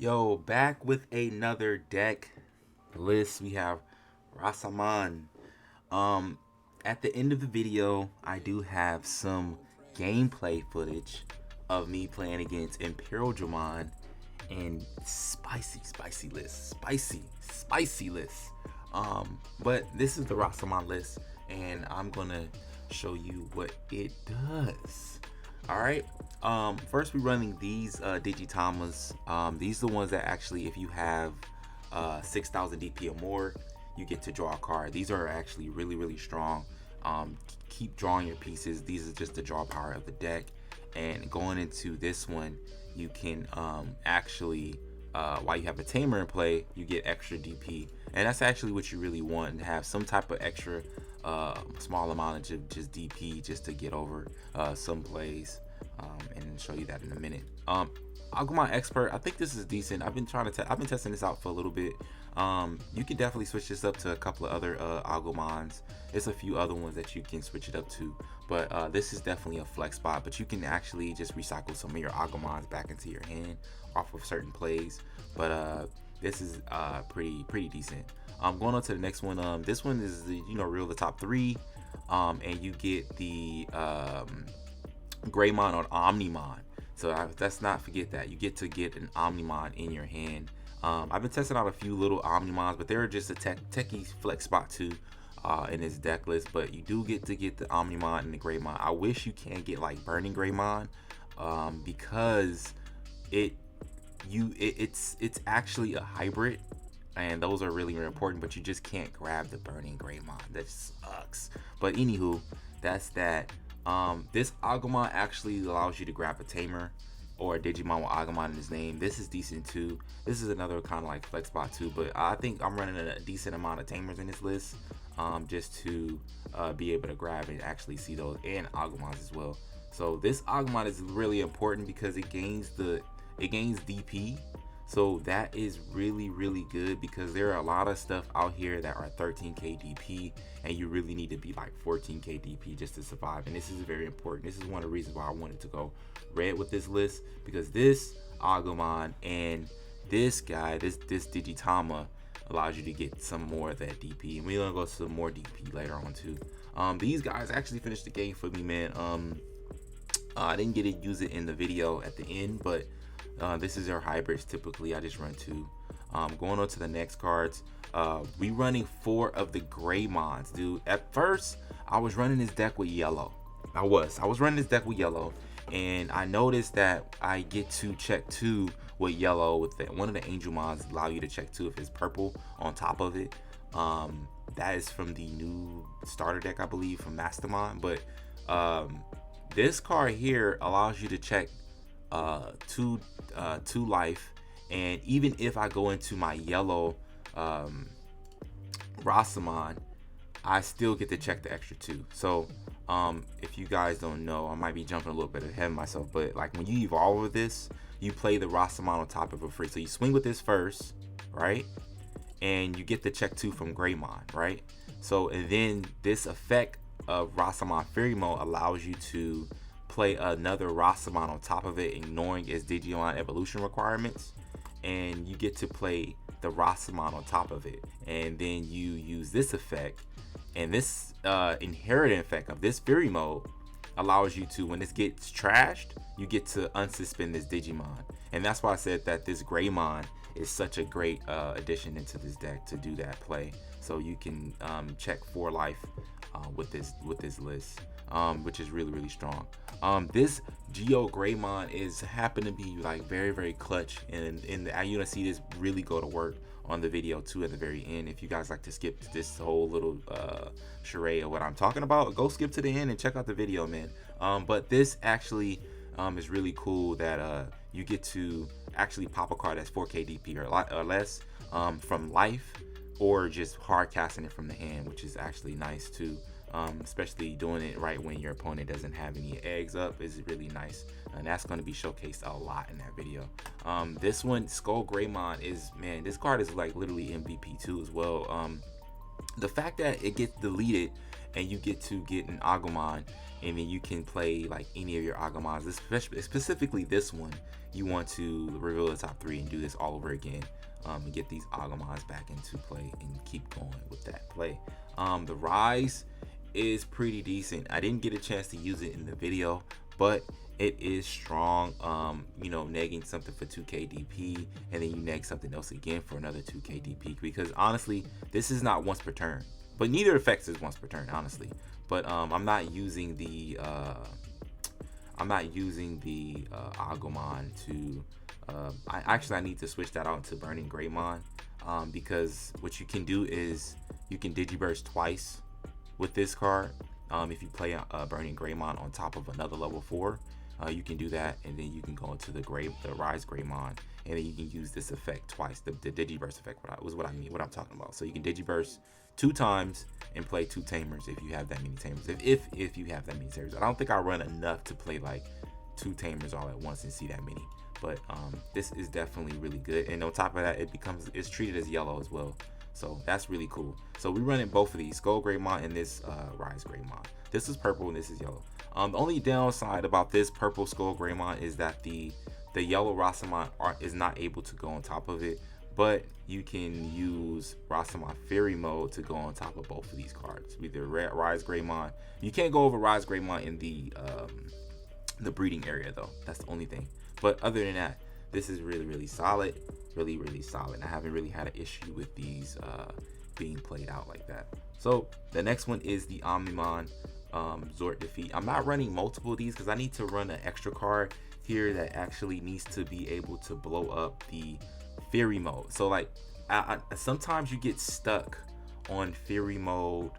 Yo, back with another deck list. We have Rasenmon. Um, at the end of the video, I do have some gameplay footage of me playing against Imperial Dramon and spicy list, spicy list. But this is the Rasenmon list, and I'm gonna show you what it does. All right. First we're running these Digitamas. These are the ones that actually, if you have 6,000 DP or more, you get to draw a card. These are actually really strong. Keep drawing your pieces. These are just the draw power of the deck. And going into this one, you can actually, while you have a tamer in play, you get extra DP, and that's actually what you really want, to have some type of extra small amount of just DP just to get over some plays, and show you that in a minute. Agumon Expert, I think this is decent. I've been testing this out for a little bit. You can definitely switch this up to a couple of other Agumons. There's a few other ones that you can switch it up to, but this is definitely a flex spot. But you can actually just recycle some of your Agumons back into your hand off of certain plays. But this is pretty decent. Going on to the next one. This one is the real the top three, and you get the Greymon or Omnimon. So let's not forget that you get to get an Omnimon in your hand. I've been testing out a few little Omnimons, but they're just a techie flex spot too in this deck list. But you do get to get the Omnimon and the Greymon. I wish you can get like Burning Greymon, because it's actually a hybrid, and those are really important. But you just can't grab the Burning Greymon. That sucks. But anywho, that's that. This Agumon actually allows you to grab a tamer or a Digimon with Agumon in his name. This is decent too. This is another kind of like flex spot too, but I think I'm running a decent amount of tamers in this list, just to be able to grab and actually see those, and Agumons as well. So this Agumon is really important because it gains DP. So that is really good, because there are a lot of stuff out here that are 13k DP, and you really need to be like 14k DP just to survive. And this is very important. This is one of the reasons why I wanted to go red with this list, because this Agumon and this guy, this Digitama, allows you to get some more of that DP. And we're gonna go to some more DP later on too. These guys actually finished the game for me, man. I didn't get to use it in the video at the end, but this is our hybrids. Typically I just run two. Going on to the next cards, we running 4 of the Greymons, dude. At first I was running this deck with yellow. I was running this deck with yellow, and I noticed that I get to check 2 with yellow. With one of the Angel Mons allow you to check 2 if it's purple on top of it. That is from the new starter deck, I believe, from Mastermon. But this card here allows you to check 2 life, and even if I go into my yellow Rasenmon, I still get to check the extra 2. So if you guys don't know, I might be jumping a little bit ahead of myself, but like when you evolve with this, you play the Rasenmon on top of it free. So you swing with this first, right? And you get the check 2 from Greymon, right? So, and then this effect of Rasenmon Fury Mode allows you to play another Rasenmon on top of it, ignoring its Digimon evolution requirements, and you get to play the Rasenmon on top of it. And then you use this effect, and this inherent effect of this Fury Mode allows you to, when this gets trashed, you get to unsuspend this Digimon. And that's why I said that this Greymon is such a great addition into this deck to do that play. So you can check 4 life with this list, which is really strong. This Geo Greymon is happen to be like very clutch, and you're gonna see this really go to work on the video too at the very end. If you guys like to skip this whole little charade of what I'm talking about, go skip to the end and check out the video, man. But this actually is really cool that you get to actually pop a card that's 4k DP or less from life, or just hard casting it from the hand, which is actually nice too. Especially doing it right when your opponent doesn't have any eggs up is really nice, and that's going to be showcased a lot in that video. This one, Skull Greymon, is, man, this card is like literally MVP too as well. The fact that it gets deleted and you get to get an Agumon, and then you can play like any of your Agumons, especially specifically this one, you want to reveal the top 3 and do this all over again, and get these Agumons back into play and keep going with that play. The Rise is pretty decent. I didn't get a chance to use it in the video, but it is strong. You know, negging something for 2k DP, and then you neg something else again for another 2k DP, because honestly this is not once per turn, but neither effects is once per turn, honestly. But I'm not using the Agumon to I need to switch that out to Burning Greymon, because what you can do is you can Digiburst twice with this card. If you play Burning Greymon on top of another level 4, you can do that, and then you can go into the Rise Greymon, and then you can use this effect twice. The Digiburst effect was what I'm talking about. So you can Digiburst 2 times and play 2 Tamers if you have that many Tamers. If you have that many Tamers, I don't think I run enough to play like 2 Tamers all at once and see that many. But this is definitely really good, and on top of that, it's treated as yellow as well. So that's really cool. So we're running both of these, Skull Greymon and this Rise Greymon. This is purple and this is yellow. The only downside about this purple Skull Greymon is that the yellow Rasenmon is not able to go on top of it, but you can use Rasenmon Fury mode to go on top of both of these cards. Either Rise Greymon. You can't go over Rise Greymon in the breeding area though. That's the only thing. But other than that, this is really solid. Really solid. I haven't really had an issue with these being played out like that. So the next one is the Omnimon Zord defeat. I'm not running multiple of these because I need to run an extra card here that actually needs to be able to blow up the Fury mode. So like sometimes you get stuck on Fury mode.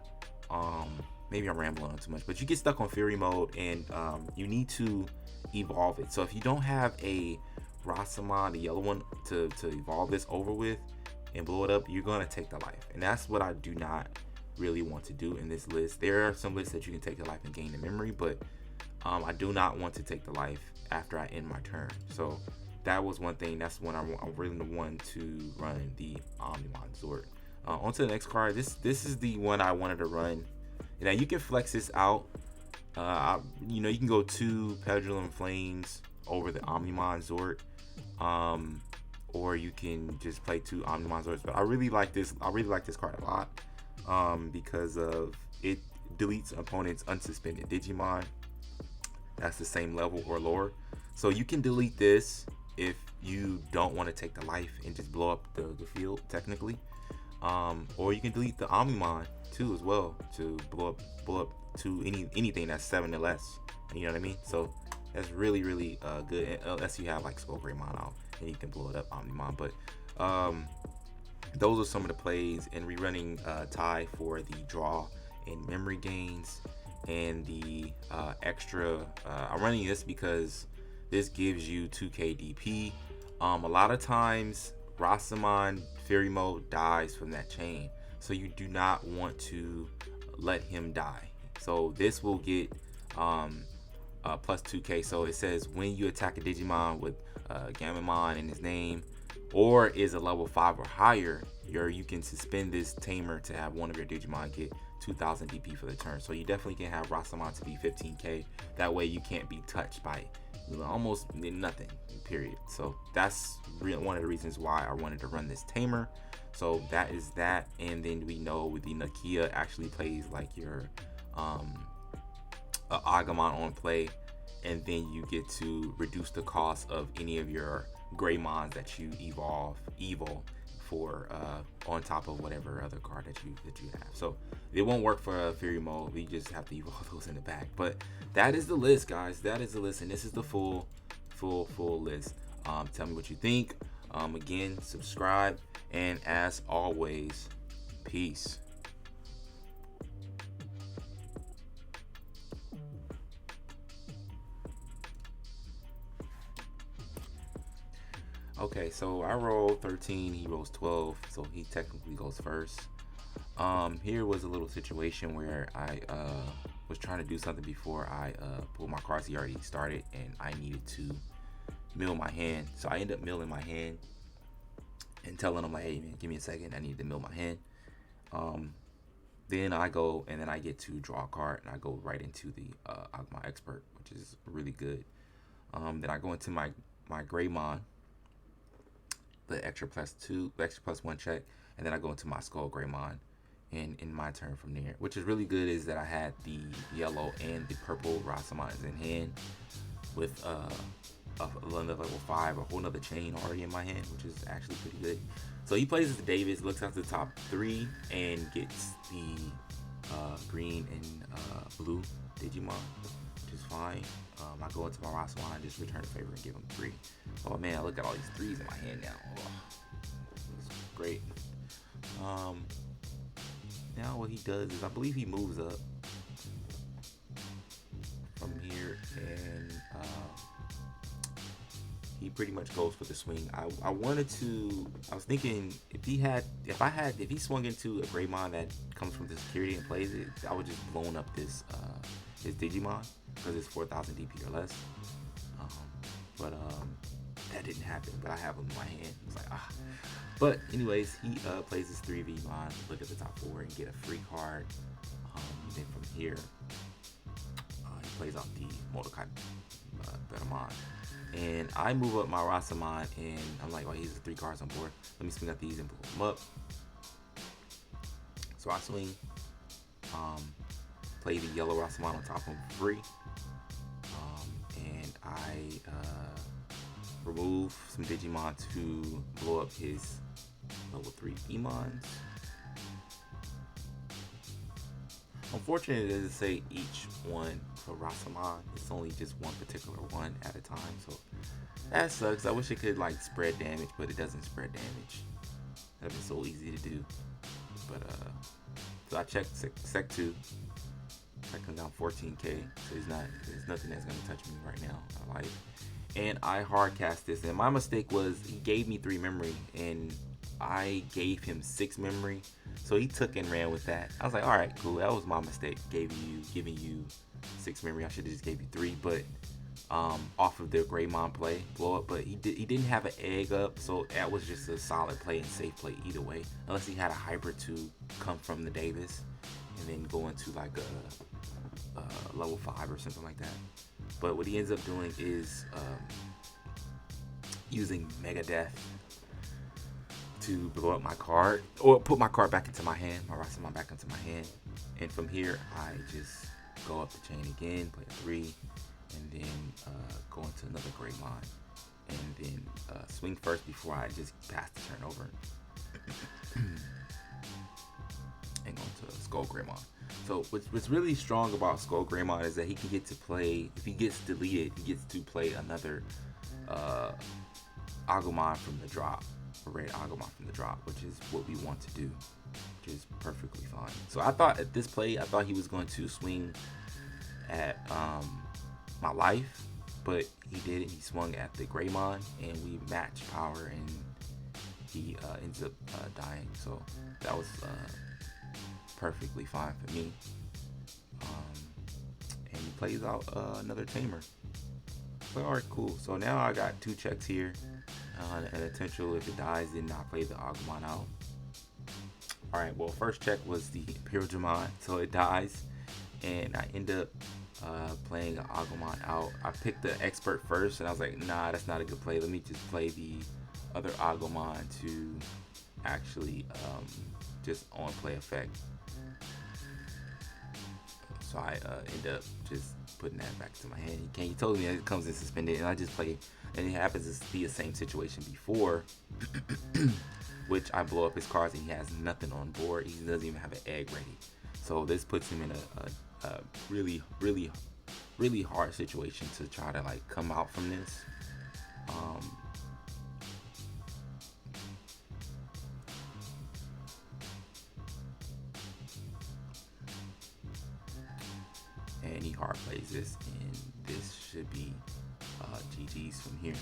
Maybe I'm rambling on too much, but you get stuck on Fury mode, and you need to evolve it. So if you don't have a Rasenmon, the yellow one, to evolve this over with and blow it up, you're gonna take the life, and that's what I do not really want to do in this list. There are some lists that you can take the life and gain the memory, but I do not want to take the life after I end my turn. So that was one thing. That's when I'm really the one to run the Omnimon Zord. On to the next card. This is the one I wanted to run. Now you can flex this out. You know, you can go 2 Pendulum Flames over the Omnimon Zord, or you can just play 2 Omnimon Zords. But I really like this card a lot, because of it deletes opponent's unsuspended Digimon that's the same level or lower. So you can delete this if you don't want to take the life and just blow up the field technically, or you can delete the Omnimon too as well to blow up to anything that's 7 or less. You know what I mean? So that's really good, unless you have like Skull Greymon out and you can blow it up Omnimon. But those are some of the plays, and rerunning tie for the draw and memory gains, and the extra. I'm running this because this gives you 2k DP. A lot of times Rasenmon Fury mode dies from that chain, so you do not want to let him die. So this will get plus 2k. So it says when you attack a Digimon with Gamamon in his name, or is a level 5 or higher, you can suspend this tamer to have one of your Digimon get 2000 DP for the turn. So you definitely can have Rasenmon to be 15k. That way you can't be touched by almost nothing, period. So that's one of the reasons why I wanted to run this tamer. So that is that. And then we know the Nakia actually plays like your Agumon on play, and then you get to reduce the cost of any of your Greymons that you evolve for on top of whatever other card that you have. So it won't work for Fury mode. We just have to evolve those in the back. But that is the list, guys. That is the list, and this is the full list. Tell me what you think. Again, subscribe, and as always, peace. Okay, so I rolled 13, he rolls 12, so he technically goes first. Here was a little situation where I was trying to do something before I pulled my cards. He already started, and I needed to mill my hand. So I ended up milling my hand and telling him like, hey man, give me a second, I need to mill my hand. Then I go and then I get to draw a card and I go right into the Agumon Expert, which is really good. Then I go into my Greymon, the extra +2, extra +1 check, and then I go into my Skull Greymon, and in my turn from there. Which is really good is that I had the yellow and the purple Rasenmons in hand with another level 5, a whole nother chain already in my hand, which is actually pretty good. So he plays as Davis, looks out the top 3, and gets the green and blue Digimon, which is fine. I go into my Rasenmon and just return a favor and give him 3. Oh man, look at all these 3s in my hand now. Oh, it's great. Now what he does is I believe he moves up from here, and he pretty much goes for the swing. I was thinking if he swung into a Greymon that comes from the security and plays it, I would just blown up this his Digimon because it's 4,000 DP or less. But that didn't happen. But I have him in my hand. It's like But anyways, he plays his 3v mon. Look at the top 4 and get a free card. And then from here, he plays out the Mordecai Betamon. And I move up my Rasenmon, and I'm like, oh, he's 3 cards on board. Let me swing out these and pull them up. So I swing, play the yellow Rasenmon on top of him for free. And I remove some Digimon to blow up his level 3 Emons. Unfortunately, it doesn't say each one for Rasenmon. It's only just one particular one at a time, so that sucks. I wish it could like spread damage, but it doesn't spread damage. That'd be so easy to do. But so I checked Sec 2. That comes down 14k, so there's nothing that's gonna touch me right now in life. And I hard cast this, and my mistake was he gave me 3 memory, and I gave him 6 memory, so he took and ran with that. I was like, all right, cool, that was my mistake, giving you 6 memory. I should have just gave you 3, but off of the Greymon play blow up, but he didn't have an egg up, so that was just a solid play and safe play either way, unless he had a hybrid to come from the Davis and then go into like a level 5 or something like that. But what he ends up doing is using Mega Death to blow up my card, or put my card back into my hand, my Rasenmon back into my hand. And from here, I just go up the chain again, play a 3, and then go into another Greymon, and then swing first before I just pass the turn over. And go into Skull Greymon. So what's really strong about Skull Greymon is that he can get to play, if he gets deleted, he gets to play another Agumon from the drop, a red Agumon from the drop, which is what we want to do, which is perfectly fine. So I thought at this play, I thought he was going to swing at my life, but he didn't. He swung at the Greymon, and we matched power, and he ends up dying. So that was perfectly fine for me. And he plays out another tamer. But alright, cool. So now I got 2 checks here. And potential, if it dies, then I'll play the Agumon out. Alright, well, first check was the Imperial, so it dies. And I end up playing an Agumon out. I picked the Expert first, and I was like, nah, that's not a good play. Let me just play the other Agumon to actually just on play effect. So I end up just putting that back to my hand. He told me that it comes in suspended, and I just play, and it happens to be the same situation before, which I blow up his cards and he has nothing on board. He doesn't even have an egg ready. So this puts him in a really, really, really hard situation to try to like come out from this. And he hard plays this, and this should be GG's from here.